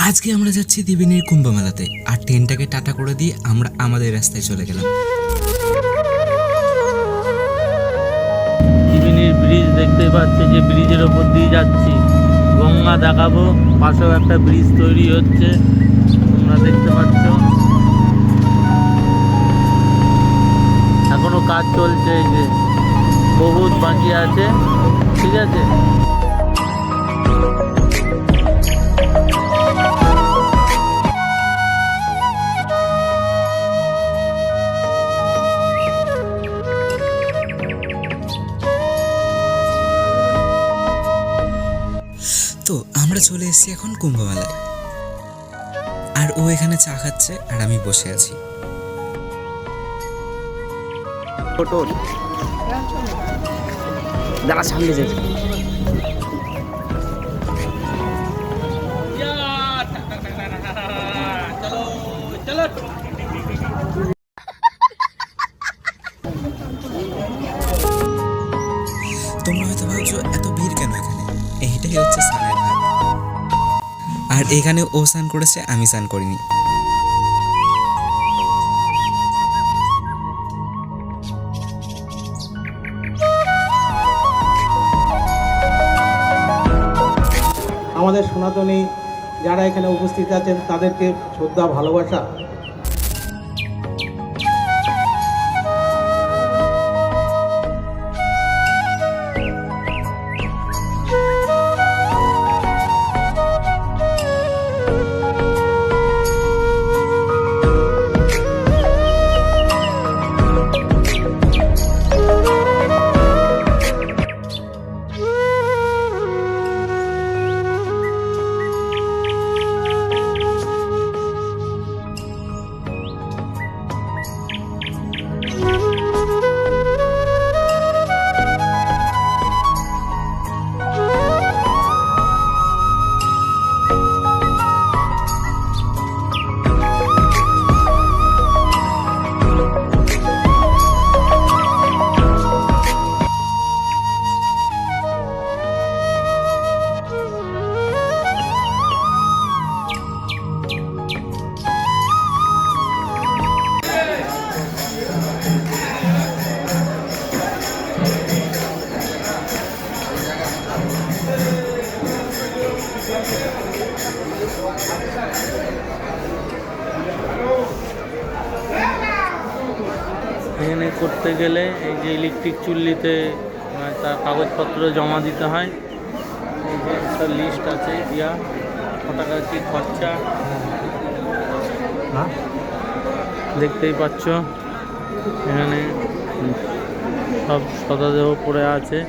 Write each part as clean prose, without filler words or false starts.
আজকে আমরা যাচ্ছি ত্রিবেণীর কুম্ভ মেলাতে, আর ট্রেনটাকে টাটা করে দিয়ে আমরা আমাদের রাস্তায় চলে গেলাম। ত্রিবেণীর ব্রিজ দেখতে পাচ্ছি, যে ব্রিজের ওপর দিয়ে যাচ্ছি। গঙ্গা দেখাবো, পাশেও একটা ব্রিজ তৈরি হচ্ছে, তোমরা দেখতে পাচ্ছ। এখনো কাজ চলছে, এই যে বহুত বাকি আছে, ঠিক আছে। তো আমরা চলে এসেছি এখন কুম্ভ মেলায়, আর ও এখানে চা খাচ্ছে আর আমি বসে আছি। যারা সামনে যেতে তোমরা হয়তো ভাবছো এত ভিড় কেন এখানে, এইটাই হচ্ছে স্নানের ঘাট। আর এখানে ও স্নান করেছে, আমি স্নান করিনি। আমাদের সনাতনী যারা এখানে উপস্থিত আছেন তাদেরকে শ্রদ্ধা ভালোবাসা। এখানে করতে গেলে এই যে ইলেকট্রিক চুল্লিতে তার কাগজপত্র জমা দিতে হয়। এই যে একটা লিস্ট আছে, দিয়া কত টাকা কি খরচা দেখতেই পাচ্ছ। এখানে সব শতদেহ পড়ে আছে।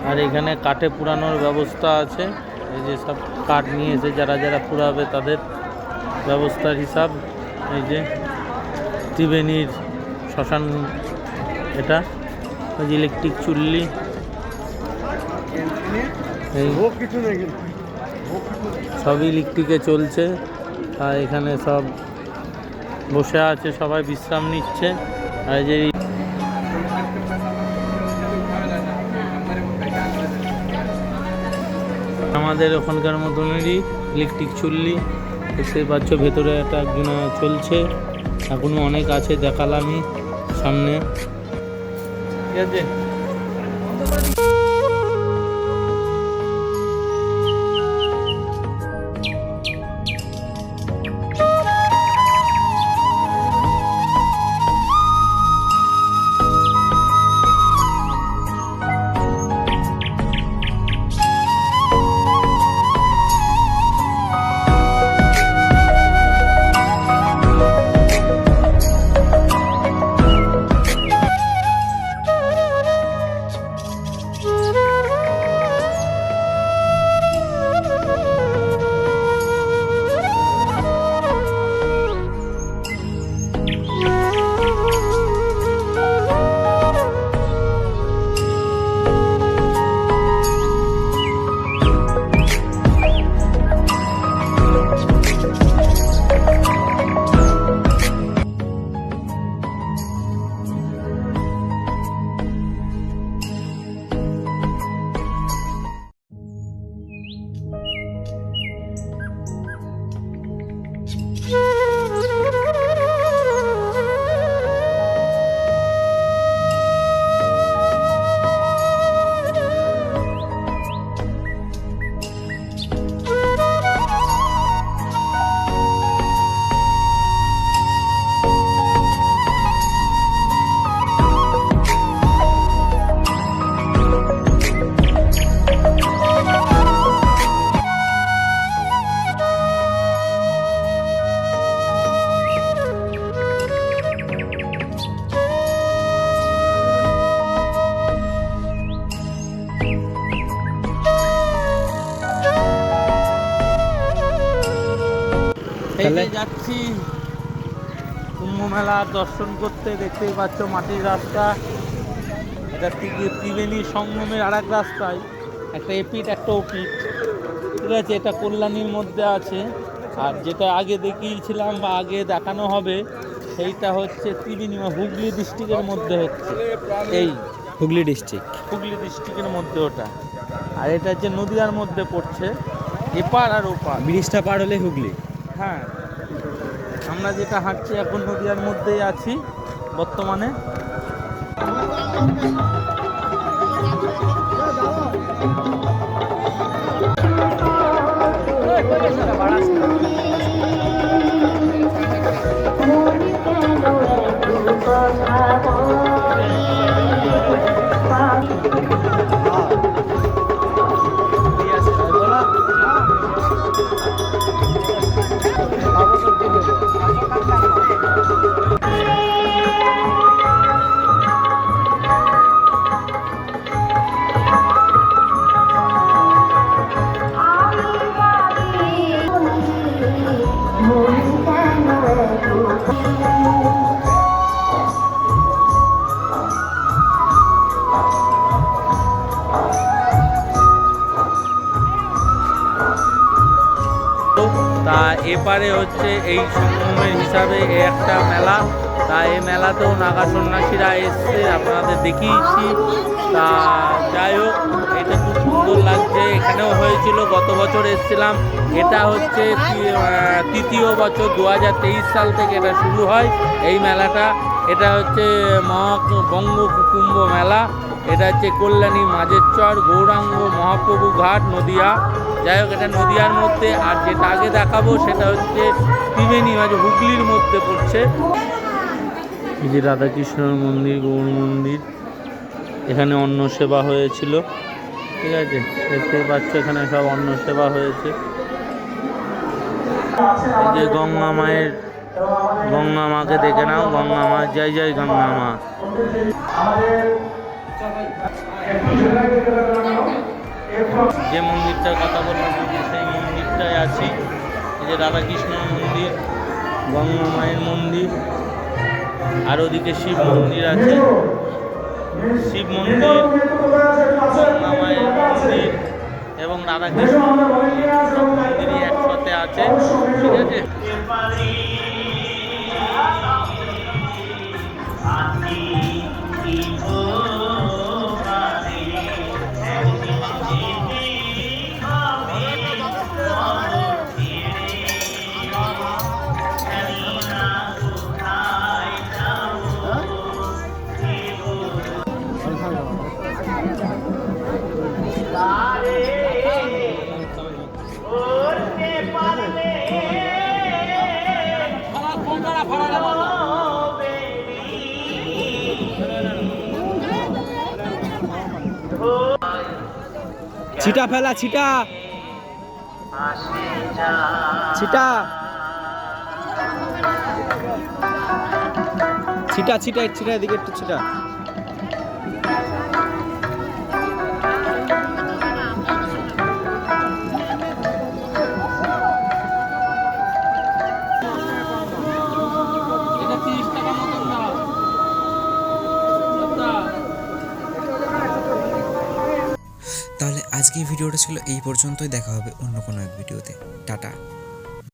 আর এখানে কাঠে পুরানোর ব্যবস্থা আছে। এই যে সব কাঠ নিয়ে এসে যারা যারা পুরাবে তাদের ব্যবস্থার হিসাব। এই যে ত্রিবেণীর শ্মশান, এটা ওই যে ইলেকট্রিক চুল্লি। এই সবই ইলেকট্রিকে চলছে। আর এখানে সব বসে আছে, সবাই বিশ্রাম নিচ্ছে। আর এই যে আমাদের ওখানকার মতনেরই ইলেকট্রিক চুল্লি দেখতেই পাচ্ছ। ভেতরে একটা চলছে, এখনো অনেক আছে, দেখালামই সামনে, ঠিক আছে। যে যাচ্ছি কুম্ভ মেলা দর্শন করতে। দেখতেই পাচ্ছ মাটির রাস্তা, এটা ত্রিবেণী সঙ্গমের আর এক রাস্তায়, একটা এপিট একটা ওপিট, ঠিক আছে। এটা কল্যাণীর মধ্যে আছে, আর যেটা আগে দেখিয়েছিলাম বা আগে দেখানো হবে সেইটা হচ্ছে ত্রিবেণী হুগলি ডিস্ট্রিক্টের মধ্যে হচ্ছে, এই হুগলি ডিস্ট্রিক্ট। হুগলি ডিস্ট্রিক্টের মধ্যে ওটা। আর এটা হচ্ছে নদিয়ার মধ্যে পড়ছে, এপার আর ওপার। ব্রিজটা পার হলে হুগলি। হ্যাঁ, আমরা যেটা হাঁটছি এখন নদিয়ার মধ্যেই আছি বর্তমানে। তা এপারে হচ্ছে এই সঙ্গমের হিসাবে একটা মেলা। তা এই মেলাতেও নাগা সন্ন্যাসীরা এসছে, আপনাদের দেখিয়েছি। তা যাই হোক, এটা খুব সুন্দর লাগছে। এখানেও হয়েছিল, গত বছর এসেছিলাম। এটা হচ্ছে তৃতীয় বছর, 2023 সাল থেকে এটা শুরু হয় এই মেলাটা। এটা হচ্ছে বঙ্গ কুম্ভ মেলা। এটা হচ্ছে কল্যাণী মাঝের চর গৌরাঙ্গ মহাপ্রভু ঘাট নদিয়া। যাই হোক, এটা নদিয়ার মধ্যে। আর যেটা আগে দেখাবো সেটা হচ্ছে ত্রিবেণী মাঝে হুগলির মধ্যে পড়ছে। এই যে রাধাকৃষ্ণর মন্দির, গৌর মন্দির, এখানে অন্ন সেবা হয়েছিল, ঠিক আছে। দেখতে পাচ্ছ এখানে সব অন্ন সেবা হয়েছে। এই যে গঙ্গা মায়ের, গঙ্গা মাকে দেখে নাও, গঙ্গা মা, জয় জয় গঙ্গা মা। যে মন্দিরটার কথা বললাম সেই মন্দিরটায় আছি। এই যে রাধাকৃষ্ণর মন্দির, গঙ্গা মায়ের মন্দির, আর ওদিকে শিব মন্দির আছে। শিব মন্দির, গঙ্গা মায়ের মন্দির এবং রাধাকৃষ্ণ মন্দিরই একসাথে আছে, ঠিক আছে। ছিটা ফেলা, ছিটা ছিটা ছিটা ছিটা ছিটা, এদিকে একটু ছিটা। তাহলে আজকের ভিডিওটা ছিল এই পর্যন্তই। দেখা হবে অন্য কোনো এক ভিডিওতে। টাটা।